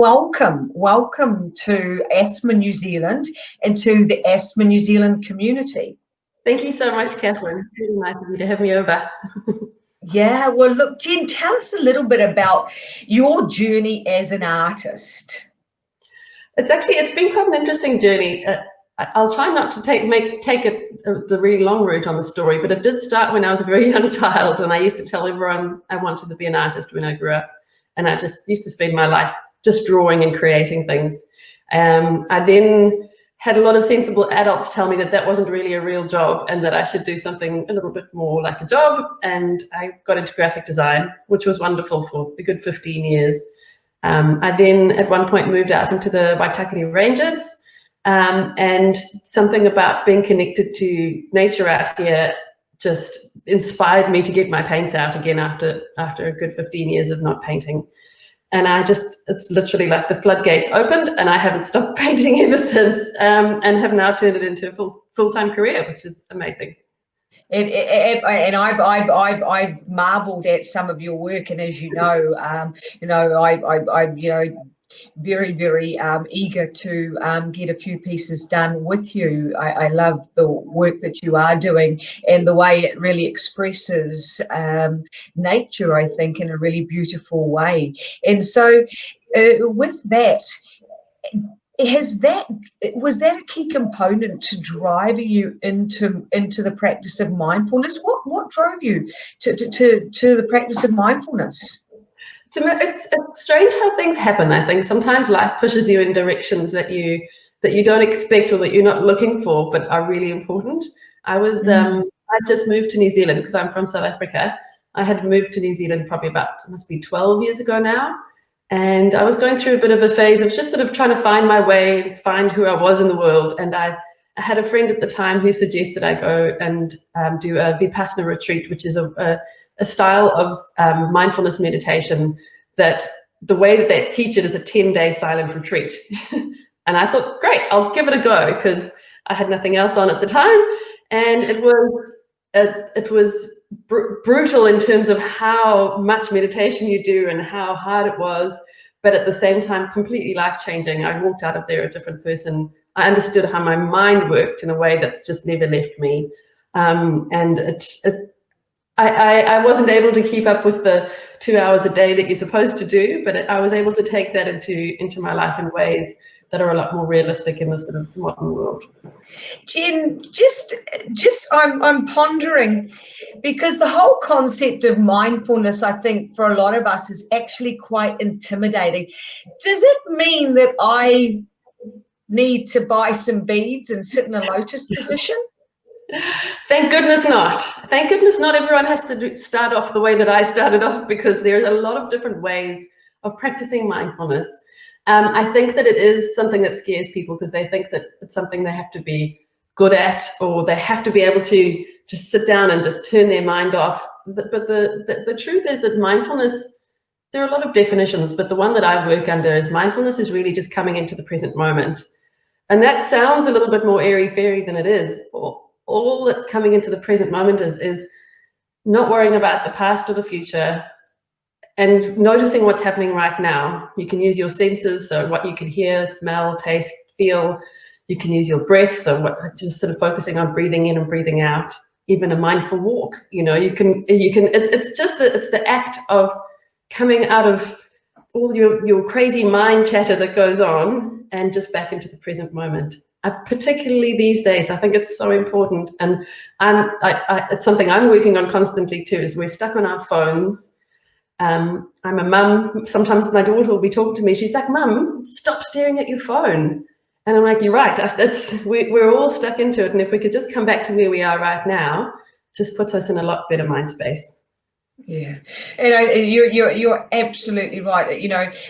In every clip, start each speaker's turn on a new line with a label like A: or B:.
A: Welcome to Asthma New Zealand and to the Asthma New Zealand community.
B: Thank you so much, Catherine. It's really nice of you to have me over.
A: Yeah, well, look, Jen, tell us a little bit about your journey as an artist.
B: It's been quite an interesting journey. I'll try not to take it the really long route on the story, but it did start when I was a very young child, and I used to tell everyone I wanted to be an artist when I grew up, and I just used to spend my life just drawing and creating things. I then had a lot of sensible adults tell me that that wasn't really a real job and that I should do something a little bit more like a job. And I got into graphic design, which was wonderful for a good 15 years. I then at one point moved out into the Waitakere Ranges, and something about being connected to nature out here just inspired me to get my paints out again after a good 15 years of not painting. And it's literally like the floodgates opened, and I haven't stopped painting ever since, and have now turned it into a full-time career, which is amazing.
A: And I've marvelled at some of your work, and as you know, I'm very eager to get a few pieces done with you. I love the work that you are doing and the way it really expresses nature, I think, in a really beautiful way. And so with that, was that a key component to driving you into the practice of mindfulness? What drove you to the practice of mindfulness?
B: It's strange how things happen. I think sometimes life pushes you in directions that you don't expect or that you're not looking for, but are really important. I just moved to New Zealand because I'm from South Africa. I had moved to New Zealand probably must be 12 years ago now. And I was going through a bit of a phase of just sort of trying to find my way, find who I was in the world. And I had a friend at the time who suggested I go and do a Vipassana retreat, which is a style of mindfulness meditation that the way that they teach it is a 10-day silent retreat. And I thought, great, I'll give it a go, because I had nothing else on at the time. And it was brutal in terms of how much meditation you do and how hard it was, but at the same time completely life-changing. I walked out of there a different person. I understood how my mind worked in a way that's just never left me. And I wasn't able to keep up with the 2 hours a day that you're supposed to do, but I was able to take that into my life in ways that are a lot more realistic in the sort of modern world.
A: Jen, I'm pondering, because the whole concept of mindfulness, I think, for a lot of us is actually quite intimidating. Does it mean that I need to buy some beads and sit in a lotus position?
B: Thank goodness not. Thank goodness not everyone has to start off the way that I started off, because there's a lot of different ways of practicing mindfulness. I think that it is something that scares people because they think that it's something they have to be good at, or they have to be able to just sit down and just turn their mind off. But the truth is that mindfulness, there are a lot of definitions, but the one that I work under is mindfulness is really just coming into the present moment. And that sounds a little bit more airy-fairy than it is. All that coming into the present moment is not worrying about the past or the future, and noticing what's happening right now. You can use your senses, so what you can hear, smell, taste, feel. You can use your breath, so just sort of focusing on breathing in and breathing out. Even a mindful walk, it's the act of coming out of all your crazy mind chatter that goes on and just back into the present moment. Particularly these days, I think it's so important, and it's something I'm working on constantly too. Is we're stuck on our phones. I'm a mum. Sometimes my daughter will be talking to me. She's like, "Mum, stop staring at your phone." And I'm like, "You're right. We're all stuck into it. And if we could just come back to where we are right now, it just puts us in a lot better mind space."
A: Yeah, and you're absolutely right.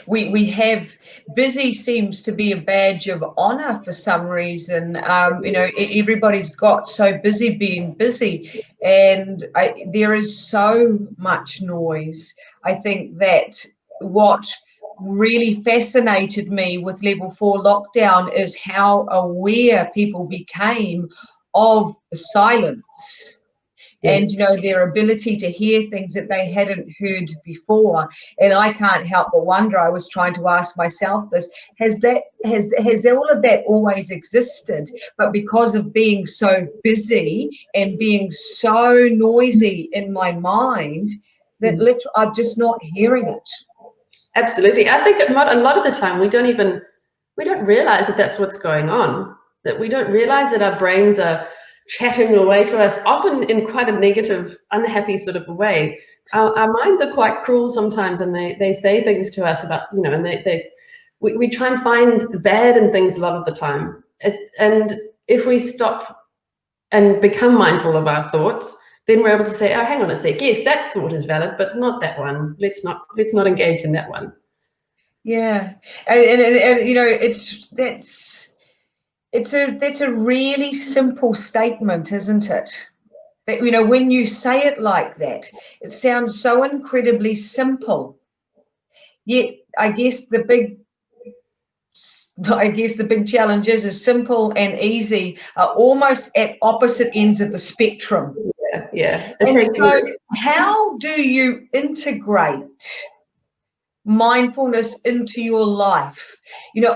A: We have busy seems to be a badge of honor for some reason. Everybody's got so busy being busy, and there is so much noise. I think that what really fascinated me with level 4 lockdown is how aware people became of the silence.
B: Yes.
A: and their ability to hear things that they hadn't heard before. And I can't help but wonder, I was trying to ask myself this, has all of that always existed, but because of being so busy and being so noisy in my mind, that literally I'm just not hearing it?
B: Absolutely. I think a lot of the time we don't realize that that's what's going on, that we don't realize that our brains are chatting away to us, often in quite a negative, unhappy sort of a way. Our minds are quite cruel sometimes, and they say things to us about, and we try and find the bad in things a lot of the time. And if we stop and become mindful of our thoughts, then we're able to say, oh, hang on a sec, yes, that thought is valid, but not that one. Let's not engage in that one.
A: Yeah, and that's a really simple statement, isn't it? That, when you say it like that, it sounds so incredibly simple. Yet, I guess the big challenge is simple and easy are almost at opposite ends of the spectrum.
B: Yeah.
A: And so, how do you integrate mindfulness into your life,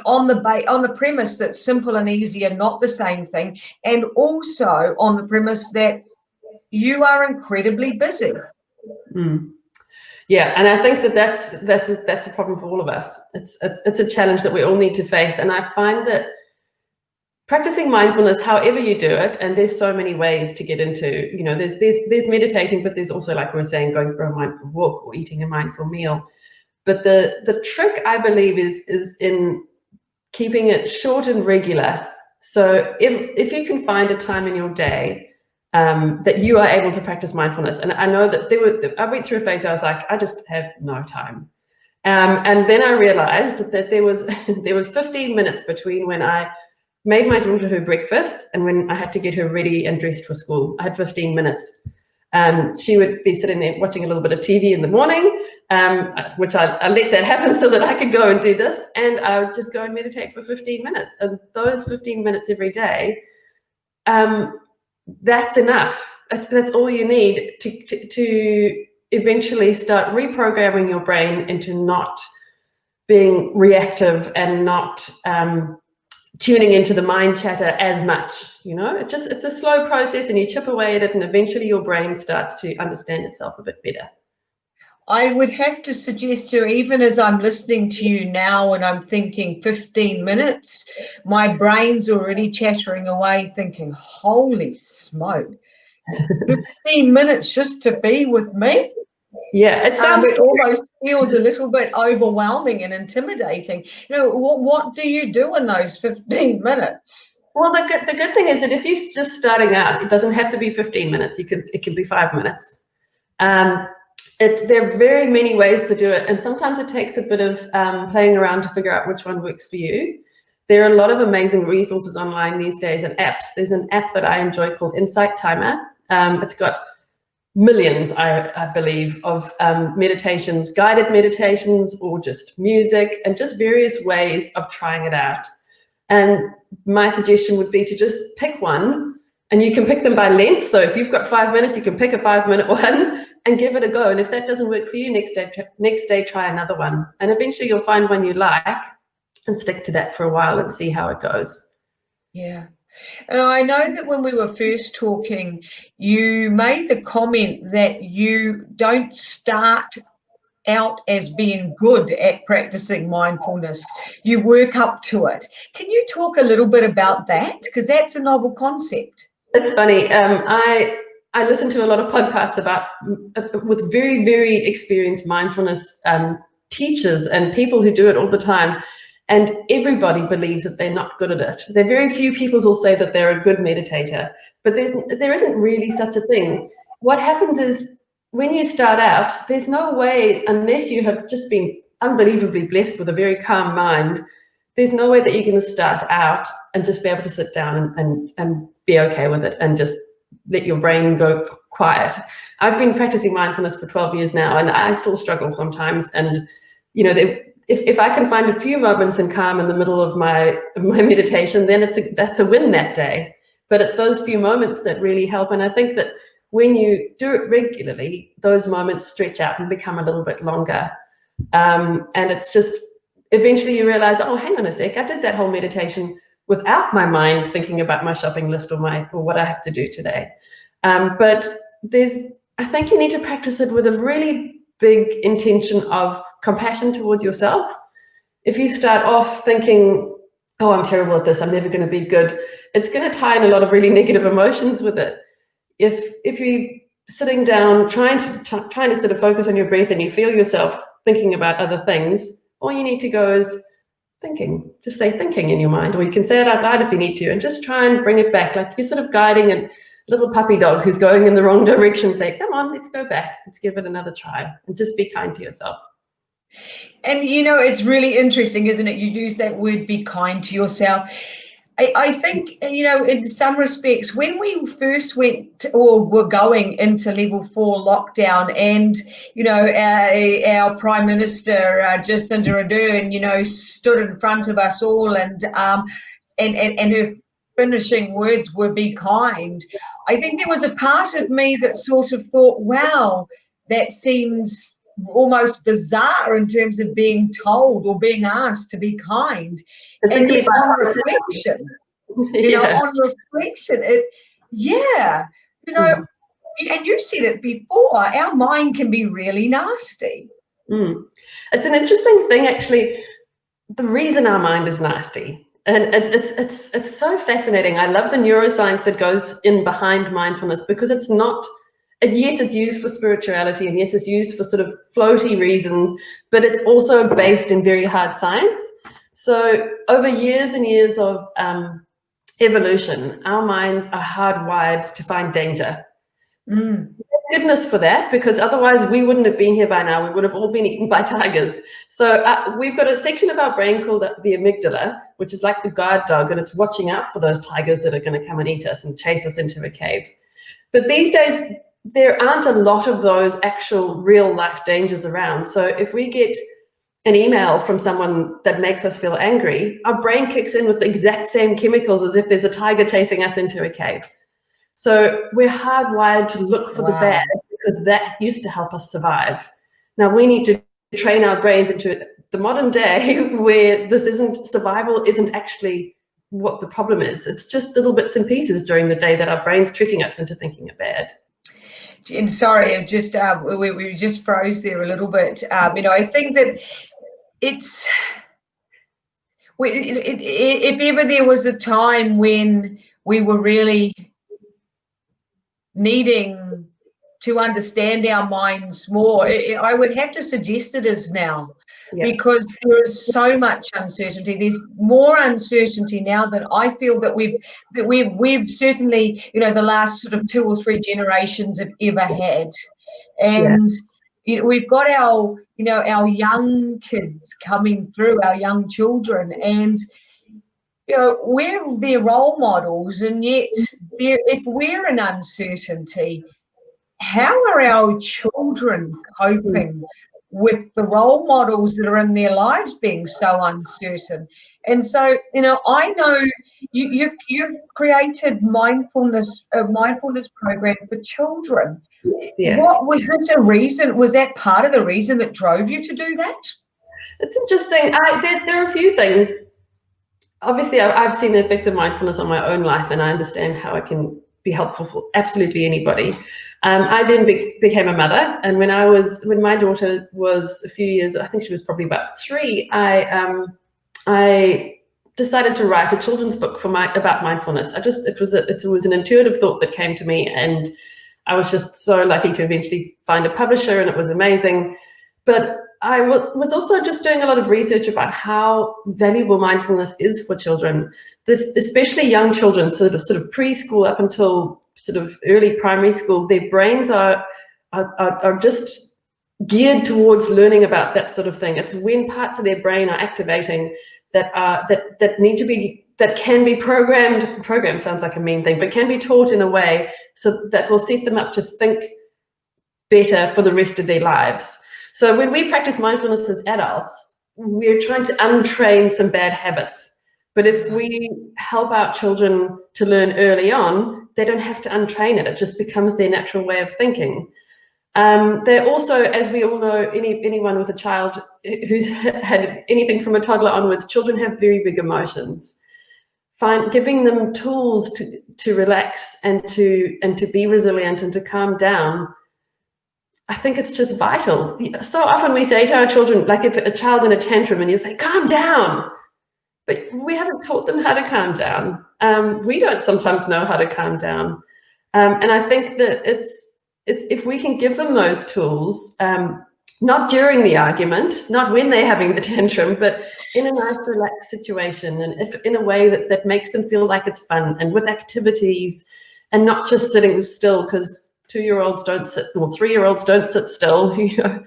A: on the premise that simple and easy are not the same thing, and also on the premise that you are incredibly busy?
B: Yeah, and I think that's a problem for all of us. It's a challenge that we all need to face, and I find that practicing mindfulness, however you do it, and there's so many ways to get into, there's meditating, but there's also, like we were saying, going for a mindful walk or eating a mindful meal. But the trick, I believe, is in keeping it short and regular. So if you can find a time in your day that you are able to practice mindfulness, and I know that I went through a phase where I was like, I just have no time. And then I realized that there was 15 minutes between when I made my daughter her breakfast and when I had to get her ready and dressed for school. I had 15 minutes. She would be sitting there watching a little bit of TV in the morning, which I let that happen so that I could go and do this. And I would just go and meditate for 15 minutes. And those 15 minutes every day, that's enough. That's all you need to eventually start reprogramming your brain into not being reactive and not tuning into the mind chatter as much. It's a slow process, and you chip away at it, and eventually your brain starts to understand itself a bit better.
A: I would have to suggest to you, even as I'm listening to you now and I'm thinking 15 minutes, my brain's already chattering away thinking, holy smoke, 15 minutes just to be with me?
B: Yeah, it sounds
A: it almost feels a little bit overwhelming and intimidating. What do you do in those 15 minutes?
B: Well, the good thing is that if you're just starting out, it doesn't have to be 15 minutes. It can be 5 minutes. There are very many ways to do it, and sometimes it takes a bit of playing around to figure out which one works for you. There are a lot of amazing resources online these days and apps. There's an app that I enjoy called Insight Timer. It's got millions, I believe, of meditations, guided meditations, or just music, and just various ways of trying it out. And my suggestion would be to just pick one, and you can pick them by length. So if you've got 5 minutes, you can pick a 5-minute one and give it a go. And if that doesn't work for you, next day, try another one. And eventually you'll find one you like and stick to that for a while and see how it goes.
A: Yeah. And I know that when we were first talking, you made the comment that you don't start out as being good at practicing mindfulness. You work up to it. Can you talk a little bit about that? Because that's a novel concept.
B: It's funny. I listen to a lot of podcasts with very, very experienced mindfulness teachers and people who do it all the time. And everybody believes that they're not good at it. There are very few people who'll say that they're a good meditator, but there isn't really such a thing. What happens is when you start out, there's no way, unless you have just been unbelievably blessed with a very calm mind, there's no way that you're going to start out and just be able to sit down and be okay with it and just let your brain go quiet. I've been practicing mindfulness for 12 years now, and I still struggle sometimes. And, if I can find a few moments in calm in the middle of my meditation, then that's a win that day. But it's those few moments that really help. And I think that when you do it regularly, those moments stretch out and become a little bit longer. And it's just, eventually you realize, oh, hang on a sec, I did that whole meditation without my mind thinking about my shopping list or what I have to do today. But I think you need to practice it with a really big intention of compassion towards yourself. If you start off thinking, oh, I'm terrible at this, I'm never going to be good, it's going to tie in a lot of really negative emotions with it. If you're sitting down trying to sort of focus on your breath and you feel yourself thinking about other things, all you need to go is thinking. Just say thinking in your mind, or you can say it out loud if you need to, and just try and bring it back, like you're sort of guiding a little puppy dog who's going in the wrong direction. Say, come on, let's go back, let's give it another try, and just be kind to yourself.
A: And it's really interesting, isn't it? You use that word, be kind to yourself. I think, in some respects, when we first went or were going into level 4 lockdown, and, our Prime Minister, Jacinda Ardern, stood in front of us all, and her finishing words were be kind. I think there was a part of me that sort of thought, wow, that seems almost bizarre in terms of being told or being asked to be kind. And yet on reflection, and you said it before, our mind can be really nasty.
B: It's an interesting thing, actually, the reason our mind is nasty. And it's so fascinating. I love the neuroscience that goes in behind mindfulness, because it's not, yes, it's used for spirituality, and yes, it's used for sort of floaty reasons, but it's also based in very hard science. So over years and years of evolution, our minds are hardwired to find danger. Thank goodness for that, because otherwise we wouldn't have been here by now. We would have all been eaten by tigers. So we've got a section of our brain called the amygdala, which is like the guard dog, and it's watching out for those tigers that are going to come and eat us and chase us into a cave. But these days, there aren't a lot of those actual real life dangers around. So if we get an email from someone that makes us feel angry, our brain kicks in with the exact same chemicals as if there's a tiger chasing us into a cave. So we're hardwired to look for the bad, because that used to help us survive. Now we need to train our brains into the modern day where survival isn't actually what the problem is. It's just little bits and pieces during the day that our brain's tricking us into thinking are bad.
A: And sorry, I've just we just froze there a little bit. I think that it's, if ever there was a time when we were really needing to understand our minds more, I would have to suggest it is now. Yep. Because there is so much uncertainty. There's more uncertainty now than I feel that we've certainly, the last sort of 2 or 3 generations have ever had. And we've got our young kids coming through, our young children, and we're their role models, and yet if we're in uncertainty, how are our children coping with the role models that are in their lives being so uncertain? And so, I know you've created a mindfulness program for children. Yeah. What was this a reason? Was that part of the reason that drove you to do that?
B: It's interesting. There are a few things. Obviously, I've seen the effects of mindfulness on my own life, and I understand how it can be helpful for absolutely anybody. I then became a mother, and when my daughter was a few years, I think she was probably about 3, I decided to write a children's book about mindfulness. It was an intuitive thought that came to me, and I was just so lucky to eventually find a publisher, and it was amazing. But I was also just doing a lot of research about how valuable mindfulness is for children, especially young children, sort of preschool up until sort of early primary school. Their brains are just geared towards learning about that sort of thing. It's when parts of their brain are activating that can be programmed. Programmed sounds like a mean thing, but can be taught in a way so that will set them up to think better for the rest of their lives. So when we practice mindfulness as adults, we're trying to untrain some bad habits. But if we help our children to learn early on, they don't have to untrain it. It just becomes their natural way of thinking. They're also, as we all know, anyone with a child who's had anything from a toddler onwards, children have very big emotions. Giving them tools to relax and to be resilient and to calm down, I think it's just vital. So often we say to our children, like if a child in a tantrum and you say, calm down, but we haven't taught them how to calm down. We don't sometimes know how to calm down. And I think that it's if we can give them those tools, not during the argument, not when they're having the tantrum, but in a nice, relaxed situation, and if in a way that makes them feel like it's fun, and with activities, and not just sitting still, because 2-year-olds don't sit, or 3-year-olds don't sit still, you know,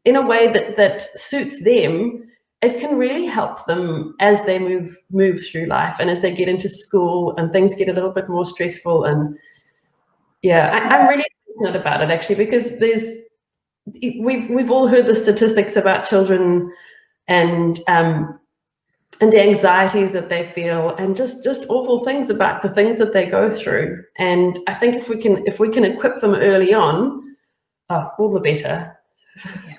B: in a way that suits them, it can really help them as they move through life, and as they get into school and things get a little bit more stressful. And yeah, I'm really passionate about it, actually, because we've all heard the statistics about children and the anxieties that they feel, and just awful things about the things that they go through. And I think if we can equip them early on, all the better.
A: Yeah.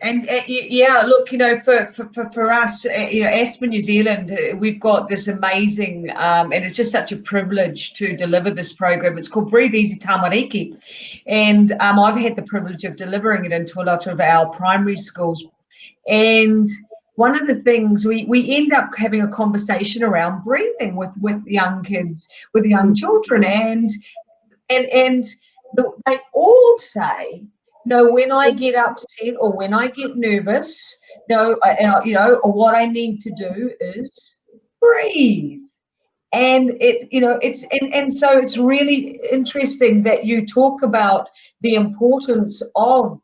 A: And yeah, look, you know, for us, you know, Asthma New Zealand, we've got this amazing, and it's just such a privilege to deliver this program. It's called Breathe Easy Tamariki, and I've had the privilege of delivering it into a lot of our primary schools. And one of the things we end up having a conversation around breathing with young kids, with young children, and they all say, no, when I get upset or when I get nervous, no, you know, or what I need to do is breathe. And it's, you know, it's, and so it's really interesting that you talk about the importance of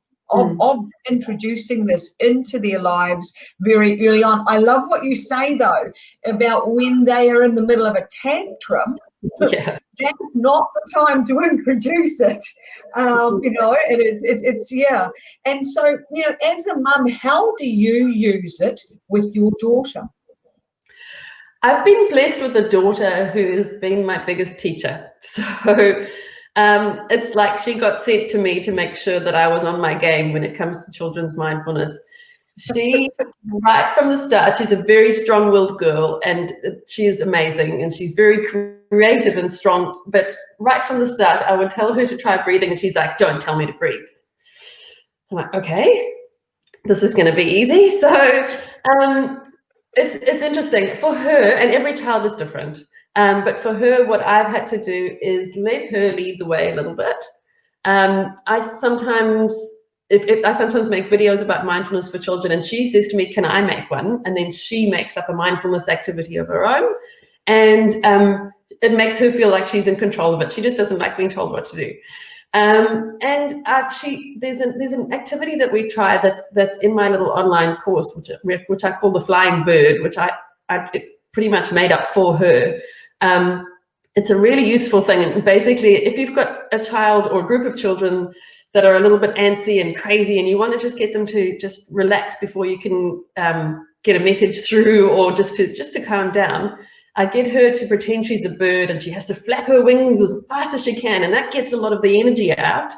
A: introducing this into their lives very early on. I love what you say though about when they are in the middle of a tantrum.
B: Yeah.
A: That's not the time to introduce it, you know, and it's yeah. And so, you know, as a mum, how do you use it with your daughter?
B: I've been blessed with a daughter who has been my biggest teacher. So it's like she got sent to me to make sure that I was on my game when it comes to children's mindfulness. She, right from the start, she's a very strong-willed girl, and she is amazing, and she's very creative and strong. But right from the start, I would tell her to try breathing, and she's like, don't tell me to breathe. I'm like, okay, this is going to be easy. So it's interesting for her, and every child is different. But for her, what I've had to do is let her lead the way a little bit. I sometimes make videos about mindfulness for children, and she says to me, can I make one? And then she makes up a mindfulness activity of her own. And it makes her feel like she's in control of it. She just doesn't like being told what to do. There's an activity that we try that's in my little online course, which I call the Flying Bird, which I pretty much made up for her. It's a really useful thing. And basically, if you've got a child or a group of children that are a little bit antsy and crazy, and you want to just get them to just relax before you can get a message through, or just to calm down, I get her to pretend she's a bird, and she has to flap her wings as fast as she can, and that gets a lot of the energy out.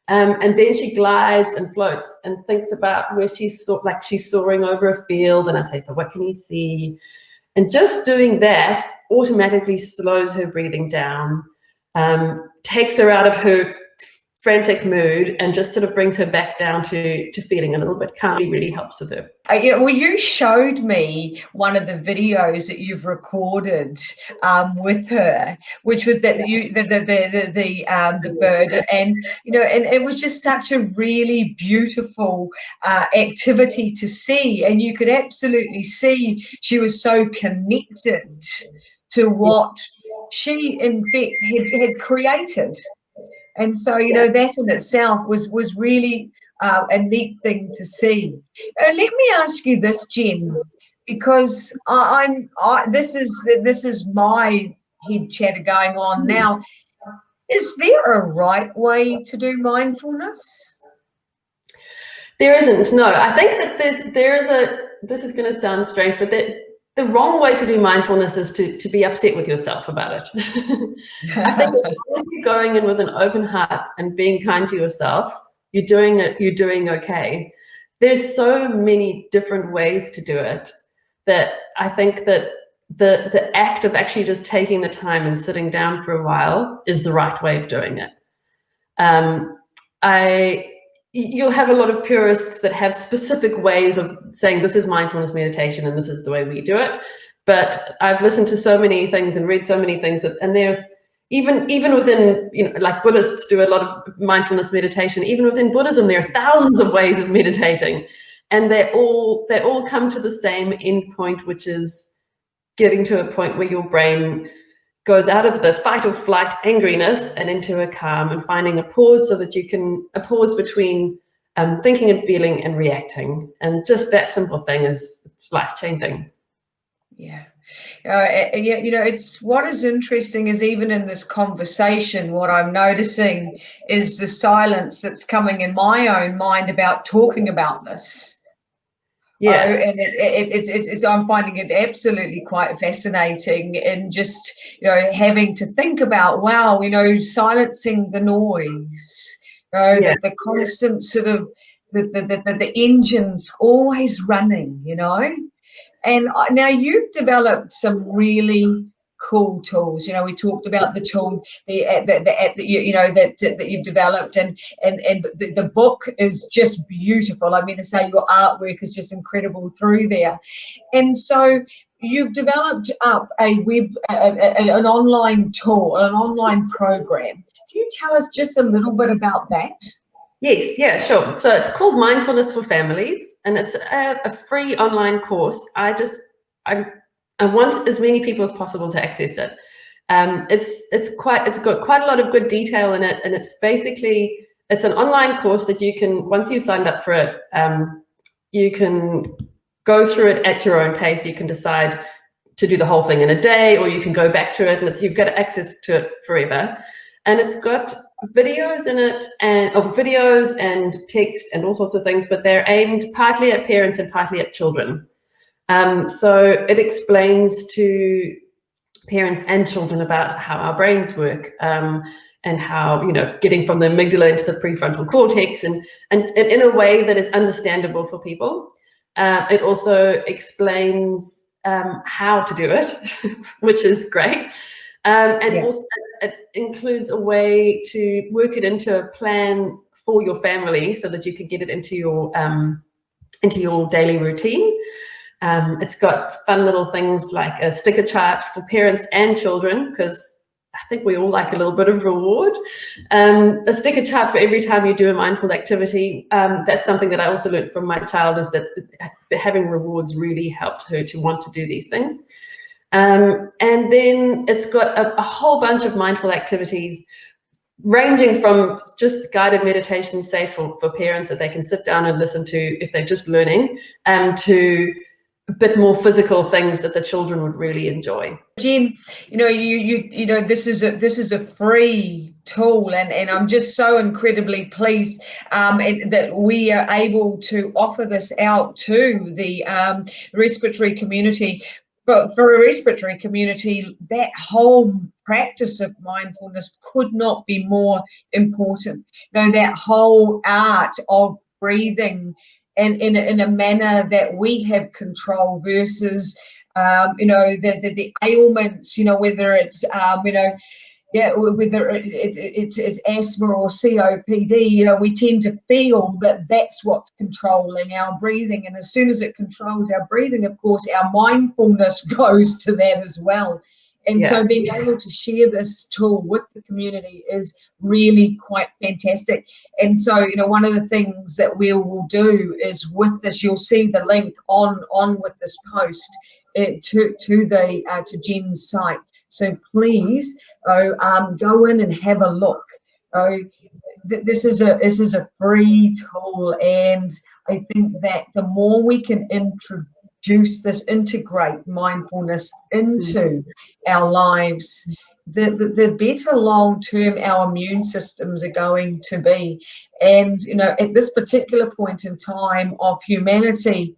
B: And then she glides and floats and thinks about where she's soaring over a field. And I say, so what can you see? And just doing that automatically slows her breathing down, takes her out of her frantic mood, and just sort of brings her back down to feeling a little bit calm. It really helps with her.
A: Well, you showed me one of the videos that you've recorded with her, which was that the bird, and you know, and it was just such a really beautiful activity to see, and you could absolutely see she was so connected to what she, in fact, had created. And so, you know, that in itself was really a neat thing to see. Let me ask you this, Jen, because this is my head chatter going on now. Is there a right way to do mindfulness?
B: There isn't. No, I think that this is going to sound strange, but the wrong way to do mindfulness is to be upset with yourself about it. I think if you're going in with an open heart and being kind to yourself, you're doing okay. There's so many different ways to do it that I think that the act of actually just taking the time and sitting down for a while is the right way of doing it. You'll have a lot of purists that have specific ways of saying this is mindfulness meditation and this is the way we do it. But I've listened to so many things and read so many things and they're even within, like Buddhists do a lot of mindfulness meditation. Even within Buddhism, there are thousands of ways of meditating, and they all come to the same end point, which is getting to a point where your brain goes out of the fight or flight angriness and into a calm, and finding a pause so that you can pause between thinking and feeling and reacting. And just that simple thing it's life-changing.
A: Yeah. It's what is interesting is even in this conversation, what I'm noticing is the silence that's coming in my own mind about talking about this.
B: Yeah,
A: and it's I'm finding it absolutely quite fascinating, and just having to think about, wow, silencing the noise, the constant sort of the engine's always running, and now you've developed some really cool tools. We talked about the tool, the app that that you've developed, and the book is just beautiful. I mean to say, your artwork is just incredible through there. And so you've developed up an online tool, an online program. Can you tell us just a little bit about that?
B: Yes, yeah, sure. So it's called Mindfulness for Families, and it's a free online course. I want as many people as possible to access it. It's got quite a lot of good detail in it, and it's an online course that you can, once you've signed up for it, you can go through it at your own pace. You can decide to do the whole thing in a day, or you can go back to it, and you've got access to it forever. And it's got videos in it, and videos and text and all sorts of things, but they're aimed partly at parents and partly at children. So it explains to parents and children about how our brains work, and how, getting from the amygdala into the prefrontal cortex, and in a way that is understandable for people. It also explains how to do it, which is great. Also it includes a way to work it into a plan for your family so that you can get it into your daily routine. It's got fun little things like a sticker chart for parents and children, because I think we all like a little bit of reward. A sticker chart for every time you do a mindful activity. That's something that I also learned from my child, is that having rewards really helped her to want to do these things. And then it's got a whole bunch of mindful activities, ranging from just guided meditation, say for parents that they can sit down and listen to if they're just learning, to a bit more physical things that the children would really enjoy.
A: Jen, this is a free tool, and I'm just so incredibly pleased that we are able to offer this out to the respiratory community. But for a respiratory community, that whole practice of mindfulness could not be more important. That whole art of breathing and in a manner that we have control versus the ailments, whether it's whether it's asthma or COPD, we tend to feel that that's what's controlling our breathing. And as soon as it controls our breathing, of course, our mindfulness goes to that as well. And so being able to share this tool with the community is really quite fantastic. And so, one of the things that we will do is with this, you'll see the link on with this post to Jen's site. So please go in and have a look. This is a free tool, and I think that the more we can integrate mindfulness into our lives, the better long term our immune systems are going to be. And at this particular point in time of humanity,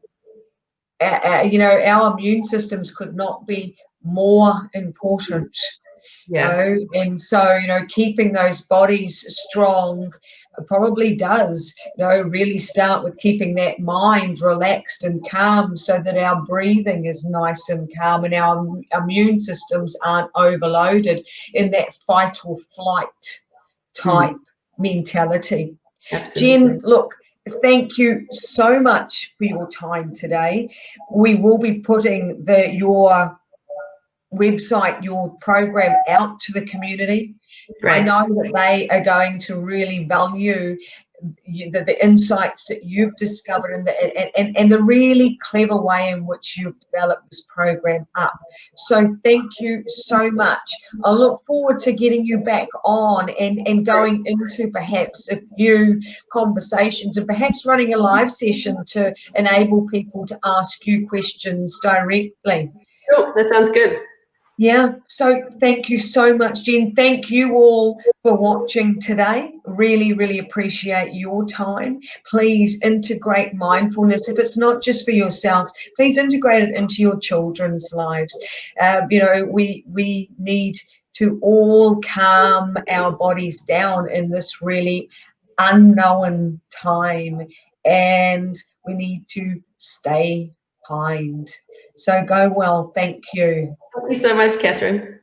A: you know, our immune systems could not be more important.
B: Yeah.
A: And so, you know, keeping those bodies strong probably does, you know, really start with keeping that mind relaxed and calm, so that our breathing is nice and calm and our immune systems aren't overloaded in that fight or flight type mentality.
B: Absolutely.
A: Jen, look, thank you so much for your time today. We will be putting your website, your program out to the community. I
B: Great.
A: know that they are going to really value the insights that you've discovered, and the really clever way in which you've developed this program up. So thank you so much. I look forward to getting you back on and going into perhaps a few conversations, and perhaps running a live session to enable people to ask you questions directly.
B: Cool. That sounds good.
A: Yeah, so thank you so much, Jen. Thank you all for watching today. Really, really appreciate your time. Please integrate mindfulness. If it's not just for yourselves, please integrate it into your children's lives. You know, we need to all calm our bodies down in this really unknown time, and we need to stay kind. So go well. Thank you.
B: Thank you so much, Catherine.